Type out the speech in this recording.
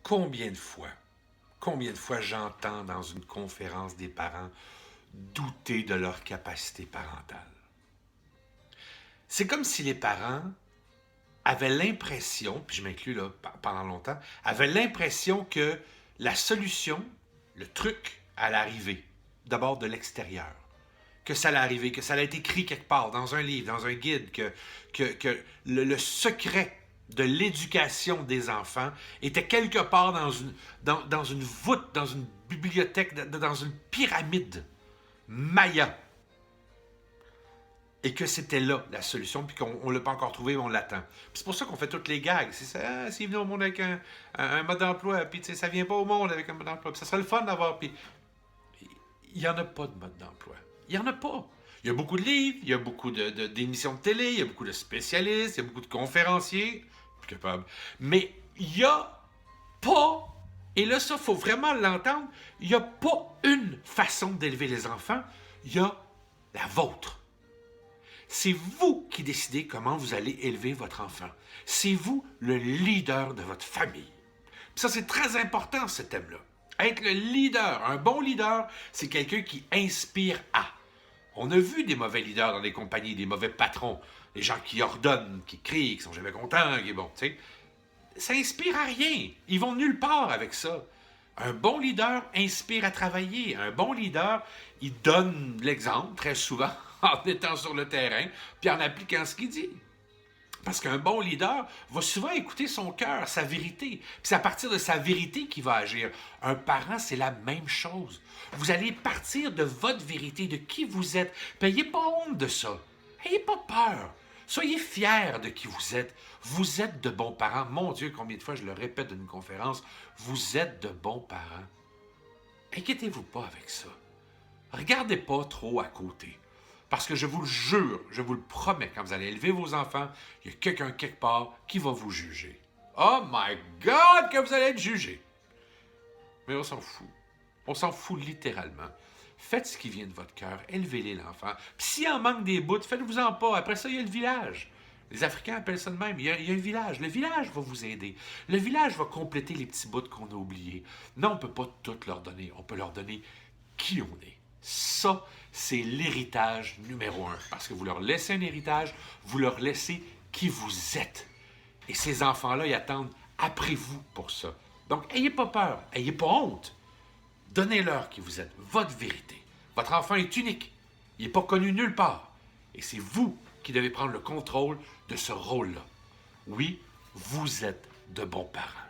combien de fois j'entends dans une conférence des parents douter de leur capacité parentale? C'est comme si les parents avaient l'impression, puis je m'inclus là pendant longtemps, avaient l'impression que la solution, le truc, allait arriver d'abord de l'extérieur. Que ça allait arriver, que ça allait être écrit quelque part, dans un livre, dans un guide, que le secret de l'éducation des enfants était quelque part dans une voûte, dans une bibliothèque, dans une pyramide Maya. Et que c'était là la solution, puis qu'on ne l'a pas encore trouvé, mais on l'attend. Puis c'est pour ça qu'on fait toutes les gags. C'est ça, ah, s'il venait au monde avec un mode d'emploi, puis ça vient pas au monde avec un mode d'emploi. Puis ça serait le fun d'avoir. Puis il n'y en a pas de mode d'emploi. Il n'y en a pas. Il y a beaucoup de livres, il y a beaucoup d'émissions de télé, il y a beaucoup de spécialistes, il y a beaucoup de conférenciers, plus capable. Mais il n'y a pas, et là, ça, il faut vraiment l'entendre, il n'y a pas une façon d'élever les enfants, il y a la vôtre. C'est vous qui décidez comment vous allez élever votre enfant. C'est vous le leader de votre famille. Puis ça, c'est très important, ce thème-là. Être le leader, un bon leader, c'est quelqu'un qui inspire à. On a vu des mauvais leaders dans les compagnies, des mauvais patrons, des gens qui ordonnent, qui crient, qui sont jamais contents, qui bon, tu sais. Ça inspire à rien. Ils vont nulle part avec ça. Un bon leader inspire à travailler. Un bon leader, il donne l'exemple très souvent en étant sur le terrain, puis en appliquant ce qu'il dit. Parce qu'un bon leader va souvent écouter son cœur, sa vérité. Puis c'est à partir de sa vérité qu'il va agir. Un parent, c'est la même chose. Vous allez partir de votre vérité, de qui vous êtes. Puis n'ayez pas honte de ça. N'ayez pas peur. Soyez fiers de qui vous êtes. Vous êtes de bons parents. Mon Dieu, combien de fois je le répète dans une conférence, vous êtes de bons parents. Inquiétez-vous pas avec ça. Regardez pas trop à côté. Parce que je vous le jure, je vous le promets, quand vous allez élever vos enfants, il y a quelqu'un quelque part qui va vous juger. Oh my God, que vous allez être jugé! Mais on s'en fout. On s'en fout littéralement. Faites ce qui vient de votre cœur, élevez-les l'enfant. Puis s'il en manque des bouts, faites-vous-en pas. Après ça, il y a le village. Les Africains appellent ça de même. Il y a un village. Le village va vous aider. Le village va compléter les petits bouts qu'on a oubliés. Non, on ne peut pas tout leur donner. On peut leur donner qui on est. Ça, c'est l'héritage numéro 1. Parce que vous leur laissez un héritage, vous leur laissez qui vous êtes. Et ces enfants-là, ils attendent après vous pour ça. Donc, ayez pas peur, ayez pas honte. Donnez-leur qui vous êtes, votre vérité. Votre enfant est unique. Il n'est pas connu nulle part. Et c'est vous qui devez prendre le contrôle de ce rôle-là. Oui, vous êtes de bons parents.